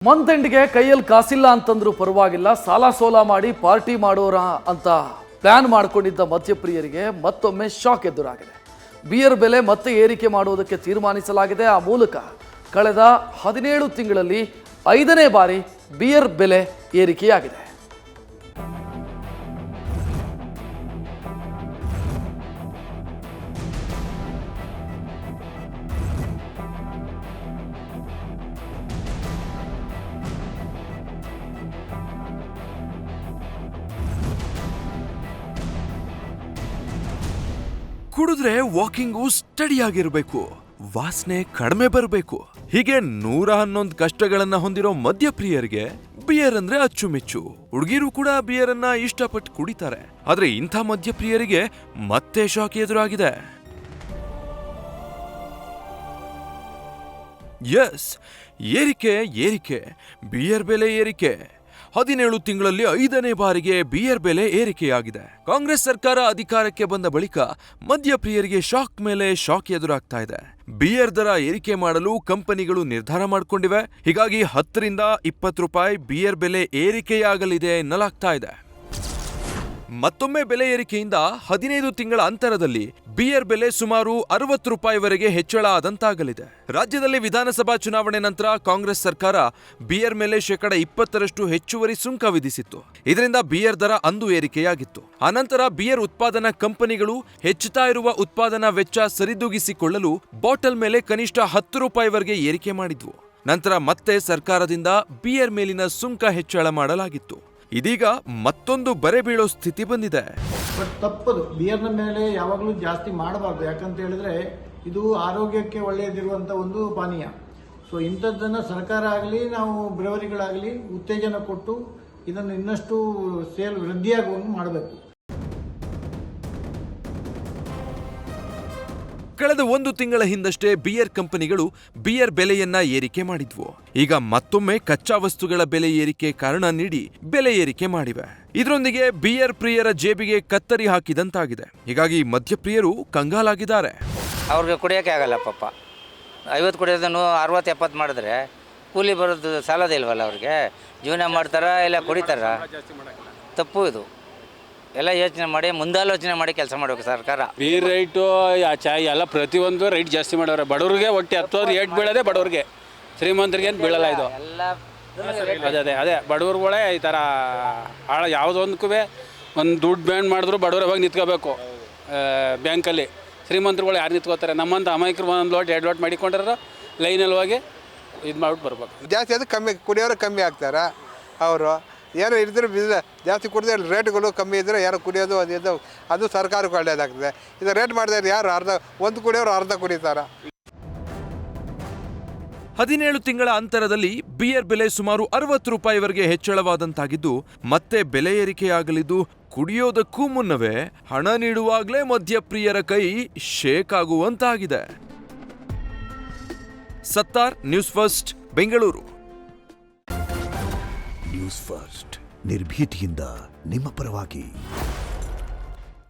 Month ಎಂಡ್ಗೆ ಕೈಯಲ್ಲಿ ಕಾಸಿಲ್ಲ ಅಂತಂದ್ರೂ ಪರವಾಗಿಲ್ಲ, ಸಾಲ ಸೋಲ ಮಾಡಿ ಪಾರ್ಟಿ ಮಾಡೋರ ಅಂತ ಪ್ಲಾನ್ ಮಾಡಿಕೊಂಡಿದ್ದ ಮದ್ಯಪ್ರಿಯರಿಗೆ ಮತ್ತೊಮ್ಮೆ ಶಾಕ್ ಎದುರಾಗಿದೆ. ಬಿಯರ್ ಬೆಲೆ ಮತ್ತೆ ಏರಿಕೆ ಮಾಡುವುದಕ್ಕೆ ತೀರ್ಮಾನಿಸಲಾಗಿದೆ. ಆ ಮೂಲಕ ಕಳೆದ 17 ತಿಂಗಳಲ್ಲಿ 5ನೇ ಬಾರಿ ಬಿಯರ್ ಬೆಲೆ ಏರಿಕೆಯಾಗಿದೆ. ಕುಡಿದ್ರೆ ವಾಕಿಂಗು ಸ್ಟಡಿ ಆಗಿರ್ಬೇಕು, ವಾಸನೆ ಕಡಿಮೆ ಬರಬೇಕು. ಹೀಗೆ 111 ಕಷ್ಟಗಳನ್ನ ಹೊಂದಿರೋ ಮದ್ಯಪ್ರಿಯರಿಗೆ ಬಿಯರ್ ಅಂದ್ರೆ ಅಚ್ಚುಮೆಚ್ಚು. ಹುಡುಗಿರು ಕೂಡ ಬಿಯರ್ ಅನ್ನ ಇಷ್ಟಪಟ್ಟು ಕುಡಿತಾರೆ. ಆದ್ರೆ ಇಂಥ ಮದ್ಯಪ್ರಿಯರಿಗೆ ಮತ್ತೆ ಶಾಕ್ ಎದುರಾಗಿದೆ. ಎಸ್, ಏರಿಕೆ ಬಿಯರ್ ಬೆಲೆ ಏರಿಕೆ. 17 ತಿಂಗಳಲ್ಲಿ 5ನೇ ಬಾರಿಗೆ ಬಿಯರ್ ಬೆಲೆ ಏರಿಕೆಯಾಗಿದೆ. ಕಾಂಗ್ರೆಸ್ ಸರ್ಕಾರ ಅಧಿಕಾರಕ್ಕೆ ಬಂದ ಬಳಿಕ ಮದ್ಯಪ್ರಿಯರಿಗೆ ಶಾಕ್ ಮೇಲೆ ಶಾಕ್ ಎದುರಾಗ್ತಾ ಇದೆ. ಬಿಯರ್ ದರ ಏರಿಕೆ ಮಾಡಲು ಕಂಪನಿಗಳು ನಿರ್ಧಾರ ಮಾಡಿಕೊಂಡಿವೆ. ಹೀಗಾಗಿ 10 ರಿಂದ 20 ರೂಪಾಯಿ ಬಿಯರ್ ಬೆಲೆ ಏರಿಕೆಯಾಗಲಿದೆ ಎನ್ನಲಾಗ್ತಾ ಇದೆ. ಮತ್ತೊಮ್ಮೆ ಬೆಲೆ ಏರಿಕೆಯಿಂದ 15 ತಿಂಗಳ ಅಂತರದಲ್ಲಿ ಬಿಯರ್ ಬೆಲೆ ಸುಮಾರು 60 ರೂಪಾಯಿವರೆಗೆ ಹೆಚ್ಚಳ ಆದಂತಾಗಲಿದೆ. ರಾಜ್ಯದಲ್ಲಿ ವಿಧಾನಸಭಾ ಚುನಾವಣೆ ನಂತರ ಕಾಂಗ್ರೆಸ್ ಸರ್ಕಾರ ಬಿಯರ್ ಮೇಲೆ 20% ಹೆಚ್ಚುವರಿ ಸುಂಕ ವಿಧಿಸಿತ್ತು. ಇದರಿಂದ ಬಿಯರ್ ದರ ಅಂದು ಏರಿಕೆಯಾಗಿತ್ತು. ಆನಂತರ ಬಿಯರ್ ಉತ್ಪಾದನಾ ಕಂಪನಿಗಳು ಹೆಚ್ಚುತ್ತಾ ಇರುವ ಉತ್ಪಾದನಾ ವೆಚ್ಚ ಸರಿದೂಗಿಸಿಕೊಳ್ಳಲು ಬಾಟಲ್ ಮೇಲೆ ಕನಿಷ್ಠ 10 ರೂಪಾಯಿವರೆಗೆ ಏರಿಕೆ ಮಾಡಿದ್ವು. ನಂತರ ಮತ್ತೆ ಸರ್ಕಾರದಿಂದ ಬಿಯರ್ ಮೇಲಿನ ಸುಂಕ ಹೆಚ್ಚಳ ಮಾಡಲಾಗಿತ್ತು. ಇದೀಗ ಮತ್ತೊಂದು ಬರೆ ಬೀಳೋ ಸ್ಥಿತಿ ಬಂದಿದೆ. ಬಟ್ ತಪ್ಪದು, ಬಿಯರ್ನ ಮೇಲೆ ಯಾವಾಗಲೂ ಜಾಸ್ತಿ ಮಾಡಬಾರ್ದು. ಯಾಕಂತ ಹೇಳಿದ್ರೆ ಇದು ಆರೋಗ್ಯಕ್ಕೆ ಒಳ್ಳೆಯದಿರುವಂತ ಒಂದು ಪಾನೀಯ. ಸೊ ಇಂಥದ್ದನ್ನ ಸರ್ಕಾರ ಆಗಲಿ ನಾವು ಬ್ರೆವರಿಗಳಾಗಲಿ ಉತ್ತೇಜನ ಕೊಟ್ಟು ಇದನ್ನು ಇನ್ನಷ್ಟು ಸೇಲ್ ವೃದ್ಧಿಯಾಗುವಂಗೆ ಮಾಡಬೇಕು. ಕಳೆದ 1 ತಿಂಗಳ ಹಿಂದಷ್ಟೇ ಬಿಯರ್ ಕಂಪನಿಗಳು ಬಿಯರ್ ಬೆಲೆಯನ್ನ ಏರಿಕೆ ಮಾಡಿದ್ವು. ಈಗ ಮತ್ತೊಮ್ಮೆ ಕಚ್ಚಾ ವಸ್ತುಗಳ ಬೆಲೆ ಏರಿಕೆ ಕಾರಣ ನೀಡಿ ಬೆಲೆ ಏರಿಕೆ ಮಾಡಿವೆ. ಇದರೊಂದಿಗೆ ಬಿಯರ್ ಪ್ರಿಯರ ಜೇಬಿಗೆ ಕತ್ತರಿ ಹಾಕಿದಂತಾಗಿದೆ. ಹೀಗಾಗಿ ಮದ್ಯಪ್ರಿಯರು ಕಂಗಾಲಾಗಿದ್ದಾರೆ. ಅವ್ರಿಗೆ ಕುಡಿಯೋಕೆ ಆಗಲ್ಲ ಪಾಪ. 50 ಕುಡಿಯೋದನ್ನು 60-70 ಮಾಡಿದ್ರೆ ಕೂಲಿ ಬರೋದು ಸಾಲದೇ ಇಲ್ವಲ್ಲ. ಅವ್ರಿಗೆ ಜೀವನ ಮಾಡ್ತಾರ ಇಲ್ಲ ಕುಡಿತಾರ? ತಪ್ಪು ಇದು. ಎಲ್ಲ ಯೋಚನೆ ಮಾಡಿ ಮುಂದಾಲೋಚನೆ ಮಾಡಿ ಕೆಲಸ ಮಾಡಬೇಕು ಸರ್ಕಾರ. ಬೀರ್ ರೈಟು ಚಾಯ್ ಎಲ್ಲ ಪ್ರತಿಯೊಂದು ರೈಟ್ ಜಾಸ್ತಿ ಮಾಡವ್ರೆ. ಬಡವ್ರಿಗೆ ಒಟ್ಟು ಹತ್ತೋದು ಏಟ್ ಬೀಳೋದೆ ಬಡವ್ರಿಗೆ, ಶ್ರೀಮಂತರಿಗೆ ಏನು ಬೀಳಲ್ಲ ಇದು. ಅದೇ ಬಡವ್ರುಗಳೇ ಈ ಥರ ಯಾವುದೊಂದಕ್ಕೂ ಒಂದು ದುಡ್ಡು ಬ್ಯಾಂಡ್ ಮಾಡಿದ್ರು ಬಡವ್ರು ಯಾವಾಗ ನಿಂತ್ಕೋಬೇಕು ಬ್ಯಾಂಕಲ್ಲಿ. ಶ್ರೀಮಂತರುಗಳು ಯಾರು ನಿಂತ್ಕೋತಾರೆ? ನಮ್ಮಂತ ಅಮಾಯಕರು 1 ಲೋಟ್ 2 ಲೋಟ್ ಮಾಡಿಕೊಂಡ್ರೆ ಲೈನಲ್ಲಿ ಹೋಗಿ ಇದು ಮಾಡ್ಬಿಟ್ಟು ಬರ್ಬೇಕು. ಜಾಸ್ತಿ ಅದು ಕಮ್ಮಿ ಕುಡಿಯೋರು ಕಮ್ಮಿ ಆಗ್ತಾರೆ. ಅವರು ಏನೋ ಇದ್ರೆ ಬಿಸ್ನೆಸ್ ಜಾಸ್ತಿ ಕುಡಿದ್ರೆ ರೇಟ್ಗಳು ಕಮ್ಮಿ ಇದ್ದರೆ ಯಾರು ಕುಡಿಯೋದು ಅದು ಸರ್ಕಾರಕ್ಕೆ ಒಳ್ಳೆಯದಾಗ್ತದೆ. ಇದು ರೇಟ್ ಮಾಡಿದ್ರೆ ಯಾರು ಒಂದು ಕುಡಿಯೋರು ಅರ್ಧ ಕುಡಿತಾರೆ. 17 ತಿಂಗಳ ಅಂತರದಲ್ಲಿ ಬಿಯರ್ ಬೆಲೆ ಸುಮಾರು 60 ರೂಪಾಯಿವರೆಗೆ ಹೆಚ್ಚಳವಾದಂತಾಗಿದ್ದು, ಮತ್ತೆ ಬೆಲೆ ಏರಿಕೆಯಾಗಲಿದ್ದು. ಕುಡಿಯೋದಕ್ಕೂ ಮುನ್ನವೇ ಹಣ ನೀಡುವಾಗಲೇ ಮದ್ಯಪ್ರಿಯರ ಕೈ ಶೇಕ್ ಆಗುವಂತಾಗಿದೆ. Sattar, news first, Bengaluru. News first ನಿರ್ಭೀತಿಯಿಂದ ನಿಮ್ಮ ಪರವಾಗಿ.